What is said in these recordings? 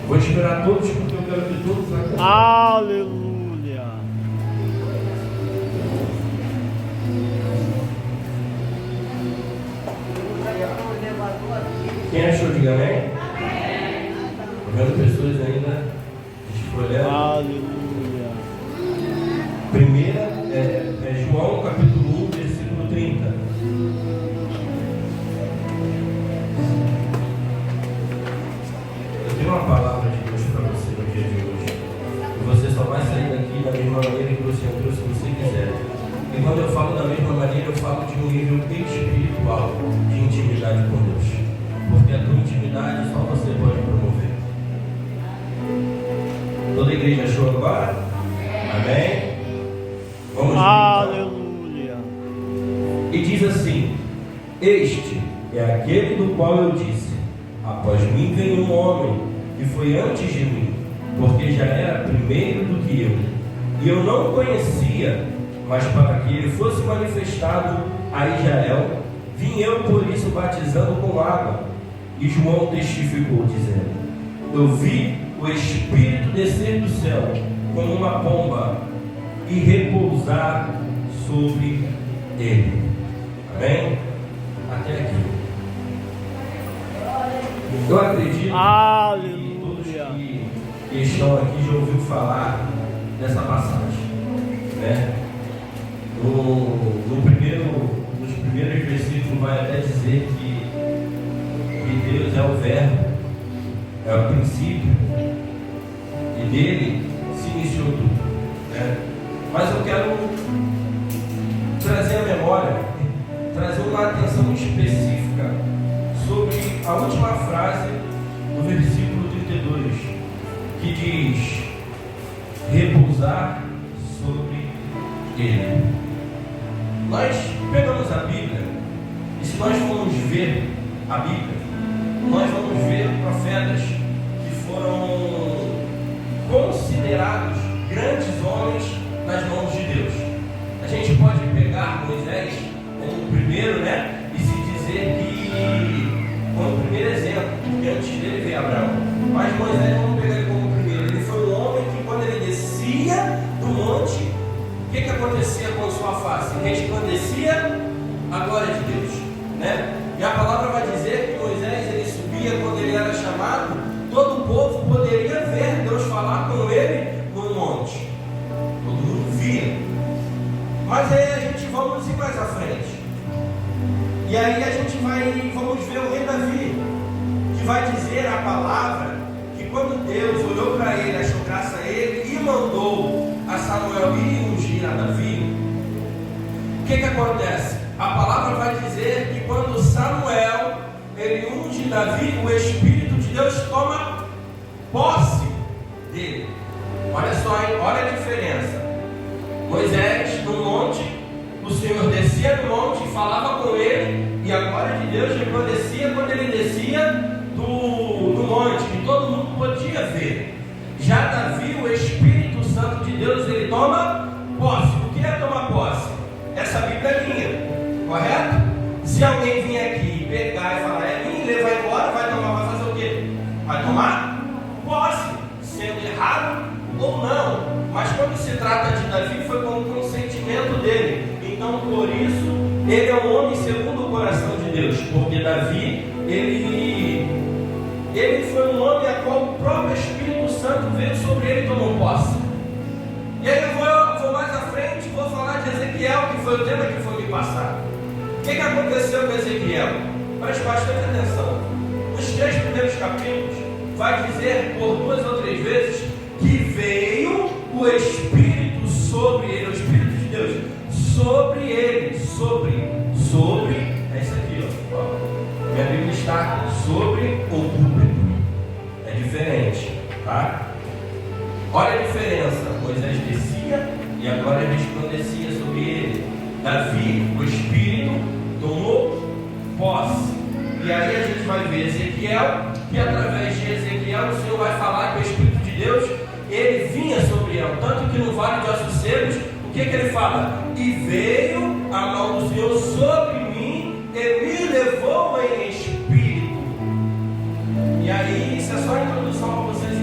Vou esperar todos porque eu quero que todos acordem. Aleluia. Quem achou, diga amém? Estou vendo pessoas ainda escolhendo. Aleluia. Primeira é João capítulo 1, versículo 30. Eu tenho uma palavra de Deus para você no dia de hoje. E você só vai sair daqui da mesma maneira que você entrou, se você quiser. E quando eu falo da mesma maneira, eu falo de um nível espiritual de intimidade com Deus. Porque a tua intimidade só você pode promover. Toda a igreja achou agora? Amém? Vamos lá. Aleluia. E diz assim: este é aquele do qual eu disse: após mim vem um homem que foi antes de mim, porque já era primeiro do que eu. E eu não o conhecia, mas para que ele fosse manifestado a Israel, vim eu por isso batizando com água. E João testificou, dizendo: eu vi o Espírito descer do céu como uma pomba e repousar sobre ele. Amém? Até aqui. Eu acredito que todos que estão aqui já ouviram falar dessa passagem, né? Nos primeiros versículos vai até dizer que Deus é o verbo, é o princípio, e dele se iniciou tudo, né? Mas eu quero trazer a memória, trazer uma atenção específica sobre a última frase do versículo 32, que diz: repousar sobre ele. Nós pegamos a Bíblia, e se nós formos ver a Bíblia, nós vamos ver profetas que foram considerados grandes homens nas mãos de Deus. A gente pode pegar Moisés como o primeiro, né? E se dizer que como o primeiro exemplo, porque antes dele veio Abraão. Mas Moisés, vamos pegar ele como o primeiro. Ele foi um homem que, quando ele descia do monte, o que acontecia com sua face? Resplandecia a glória de Deus, né? E a palavra vai dizer que Moisés, ele subia quando ele era chamado, todo o povo poderia ver Deus falar com ele no monte. Todo mundo via. Mas aí a gente vamos ir mais à frente. E aí vamos ver o rei Davi, que vai dizer a palavra que quando Deus olhou para ele, achou graça a ele e mandou a Samuel ir ungir a Davi, o que acontece? A palavra vai dizer que quando Samuel ele unge Davi, o Espírito de Deus toma posse dele. Olha só, hein? Olha a diferença. Moisés no monte, o Senhor descia do monte e falava com ele, e a glória de Deus resplandecia quando ele descia do monte, que todo mundo podia ver. Já Davi, o Espírito Santo de Deus, ele toma posse. O que é tomar posse? Essa Bíblia é minha, correto? Se alguém vir aqui e pegar e falar é minha e levar embora, vai fazer o quê? Vai tomar posse, sendo errado ou não. Mas quando se trata de Davi, foi com o consentimento dele. Então, por isso, ele é um homem segundo o coração de Deus. Porque Davi, ele foi um homem a qual o próprio Espírito Santo veio sobre ele e tomou posse. E aí eu vou mais à frente, vou falar de Ezequiel, que foi o tema que foi me passado. O que aconteceu com Ezequiel? Preste bastante atenção. Nos 3 primeiros capítulos, vai dizer por 2 ou 3 vezes que veio o Espírito sobre ele, o Espírito de Deus, sobre ele, sobre, é isso aqui, ó. Minha Bíblia está sobre o púlpito, é diferente, tá? Olha a diferença, Moisés descia e agora resplandecia sobre ele. Davi, o Espírito, tomou posse. E aí a gente vai ver Ezequiel, que através de Ezequiel o Senhor vai falar que o Espírito de Deus, ele vinha sobre ele. Tanto que no Vale de Ossos Secos, o que ele fala? E veio a mão do Senhor sobre mim e me levou em espírito. E aí, isso é só a introdução para vocês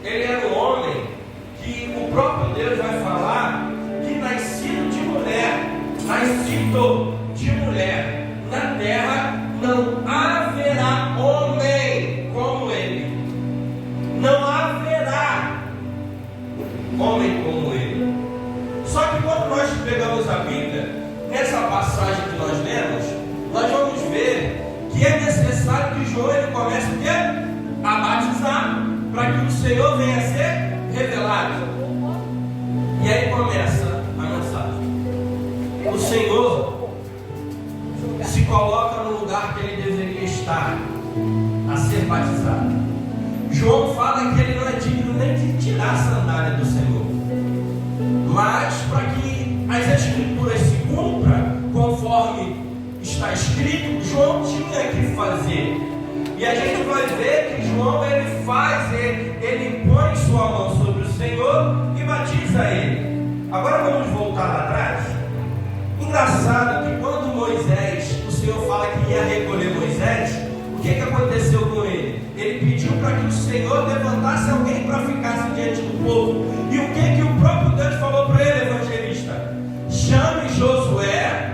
ele era um homem que o próprio Deus vai falar que nascido de mulher, na terra não haverá homem como ele. Não haverá homem como ele. Só que quando nós pegamos a Bíblia, nessa passagem que nós lemos, nós vamos ver que é necessário que João ele comece o quê? A batizar, para que o Senhor venha a ser revelado. E aí começa a mensagem. O Senhor se coloca no lugar que ele deveria estar, a ser batizado. João fala que ele não é digno nem de tirar a sandália do Senhor. Mas para que as Escrituras se cumpram conforme está escrito, João tinha que fazer. E a gente vai ver que João ele faz, ele põe sua mão sobre o Senhor e batiza ele. Agora vamos voltar lá atrás. Engraçado que quando Moisés, o Senhor fala que ia recolher Moisés, o que aconteceu com ele? Ele pediu para que o Senhor levantasse alguém para ficar diante do povo. E o que o próprio Deus falou para ele, evangelista? Chame Josué,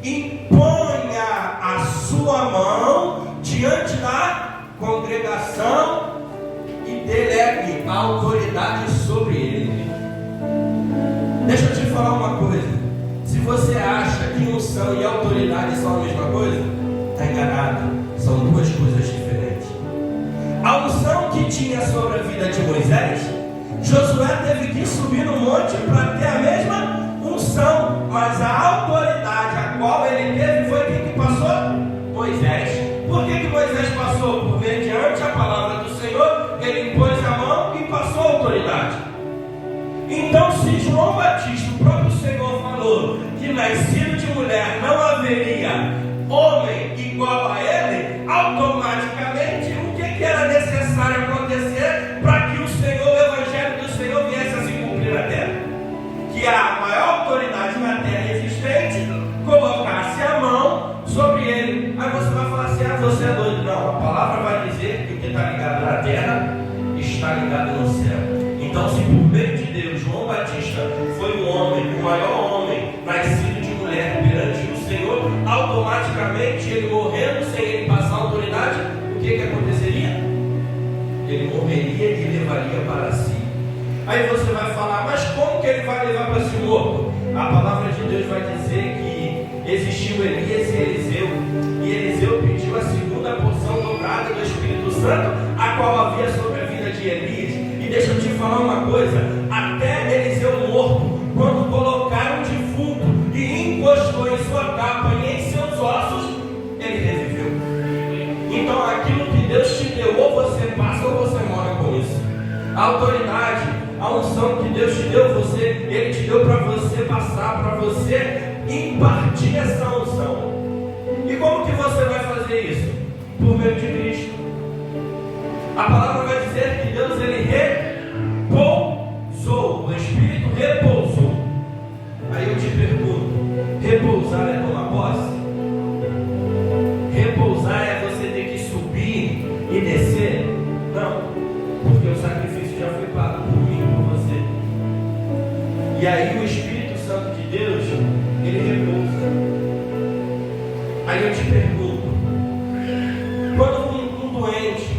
imponha a sua mão diante da congregação e delegue a autoridade sobre ele. Deixa eu te falar uma coisa. Se você acha que unção e autoridade são a mesma coisa, está enganado. São duas coisas diferentes. A unção que tinha sobre a vida de Moisés, Josué teve que subir no monte para ter a mesma unção, mas a autoridade a qual ele teve foi quem que passou? Moisés. Por que Moisés passou? Por mediante a palavra do Senhor, ele impôs a mão e passou a autoridade. Então, se João Batista, o próprio Senhor falou que nascido de mulher não haveria homem igual a ele, automaticamente o que era necessário acontecer para que o Senhor, o Evangelho do Senhor viesse a se cumprir na terra? Que a maior autoridade na terra existente colocasse a mão sobre ele. Aí você vai falar assim: você é doido. Não, a palavra vai dizer que o que está ligado na terra está ligado no céu. Então, se por meio de Deus, João Batista foi um homem, o maior homem, nascido de mulher perante o Senhor, automaticamente ele morrendo sem ele passar autoridade, o que aconteceria? Ele morreria e levaria para si. Aí você vai falar: mas como que ele vai levar para si morto? A palavra de Deus vai dizer que existiu Elias e Eliseu, e Eliseu pediu a segunda porção dobrada do Espírito Santo, a qual havia sobre a vida de Elias. E deixa eu te falar uma coisa: até Eliseu morto, quando colocaram um defunto e encostou em sua capa e em seus ossos, ele reviveu. Então aquilo que Deus te deu, ou você passa ou você morre com isso. A autoridade, a unção que Deus te deu, Ele te deu para você passar, para você impartir essa unção. E como que você vai fazer isso? Por meio de Cristo. A palavra vai dizer que Deus ele repousou, o Espírito repousou. Aí eu te pergunto: repousar é tomar posse? Repousar é você ter que subir e descer? Não, porque o sacrifício já foi pago por mim e por você. E aí o Espírito Santo de Deus, ele repousa. Aí eu te pergunto: quando um doente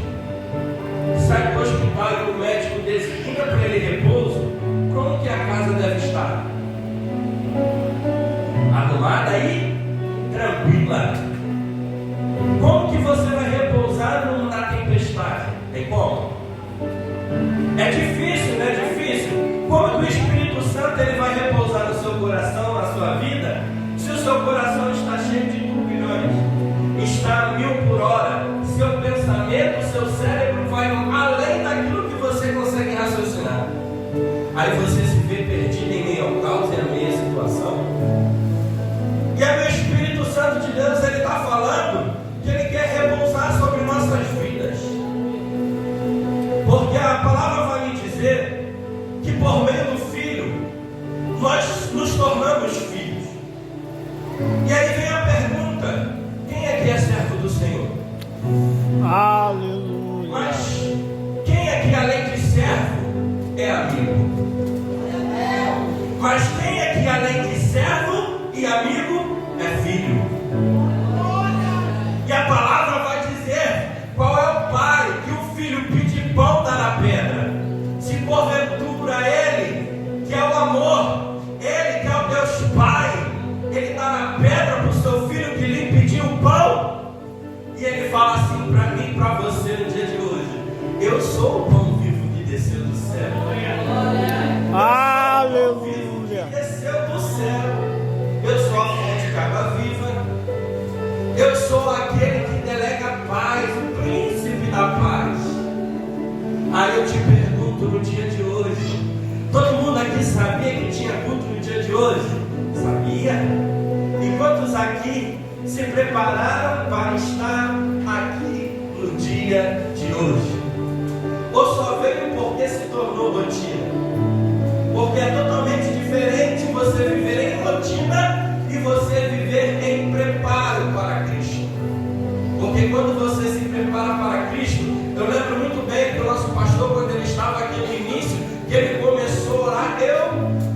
sai do hospital e o médico designa para ele repouso, como que a casa deve estar? Arrumada e tranquila. Como que você vai repousar na tempestade? Tem como? É difícil, não é difícil? Como que o Espírito Santo ele vai repousar no seu coração, na sua vida, se o seu coração está cheio de turbilhões, está a 1000 por hora, seu pensamento, seu cérebro vai além daquilo que você consegue raciocinar. Aí você se vê perdido em meio ao caos e a meio à situação. E aí o Espírito Santo de Deus ele está falando que ele quer repousar sobre nossas vidas, porque a palavra vai me dizer que por meio do Filho nós nos tornamos filhos. E aí vem a pergunta: quem é que é servo do Senhor? Aleluia. Mas quem é que além de servo Mas quem é que além de servo e amigo é filho? E a palavra vai dizer qual é o pai que o filho pedir pão dá na pedra. Se porventura ele, que é o amor, ele que é o Deus Pai, ele dá na pedra para o seu filho que lhe pediu pão. E ele fala assim para mim e para você no dia de hoje: eu sou o pão vivo que desceu do céu. Aleluia. Desceu do céu. Eu sou a fonte de água viva. Eu sou aquele que delega paz, o príncipe da paz. Aí eu te pergunto no dia de hoje: todo mundo aqui sabia que tinha culto no dia de hoje? Sabia? E quantos aqui se prepararam para estar aqui no dia de hoje? Ou só veio porque se tornou rotina? Porque é totalmente diferente você viver em rotina e você viver em preparo para Cristo. Porque quando você se prepara para Cristo, eu lembro muito bem que o nosso pastor, quando ele estava aqui no início, que ele começou a orar, eu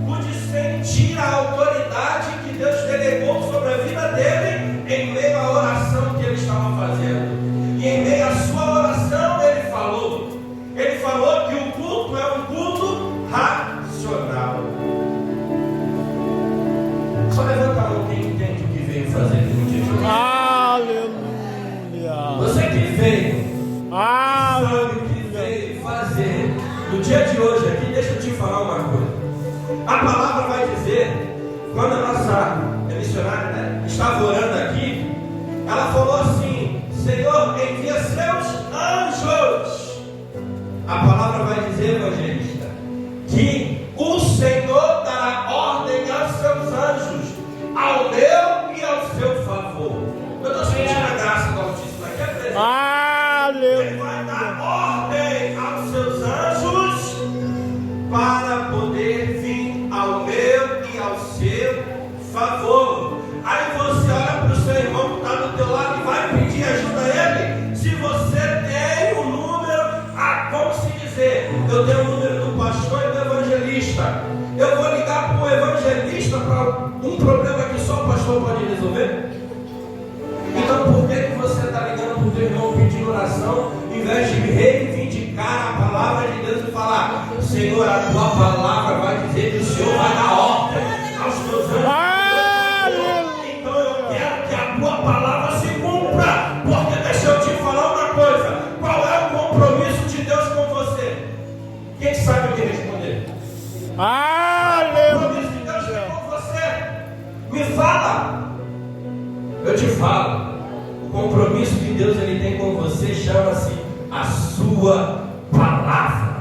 pude sentir a autoridade que Deus delegou sobre a vida dele em meio à oração que ele estava fazendo. E em meio à sua oração ele falou que o culto é um culto racional. Só levanta a mão quem entende o que veio fazer aqui no dia de hoje. Aleluia. Você que veio, sabe o que veio fazer no dia de hoje aqui. Deixa eu te falar uma coisa. A palavra vai dizer, quando a nossa missionária estava orando aqui, ela falou assim: Senhor, envia seus anjos. A palavra vai dizer, evangelista, que o Senhor dará ordem aos seus anjos, ao meu e ao seu favor. Eu estou sentindo a graça do Altíssimo aqui, é presente. Ele vai dar ordem aos seus anjos para poder vir ao meu e ao seu favor. Aí você olha para o seu irmão que está do teu lado e vai pedir ajuda a ele. Se você tem o número, vamos se dizer, eu tenho o número do pastor e do evangelista, eu vou ligar para o evangelista para um problema que só o pastor pode resolver. Então por que você está ligando para o teu irmão pedindo oração, em vez de reivindicar a palavra de Deus e falar: Senhor, a tua palavra vai dizer que o Senhor vai dar ordem aos teus anjos. Então eu quero que a tua palavra se cumpra. Porque deixa eu te falar uma coisa: qual é o compromisso de Deus com você? Quem sabe o que responder? O compromisso de Deus com você? Me fala. Eu te falo. O compromisso que Deus ele tem com você chama-se a sua palavra.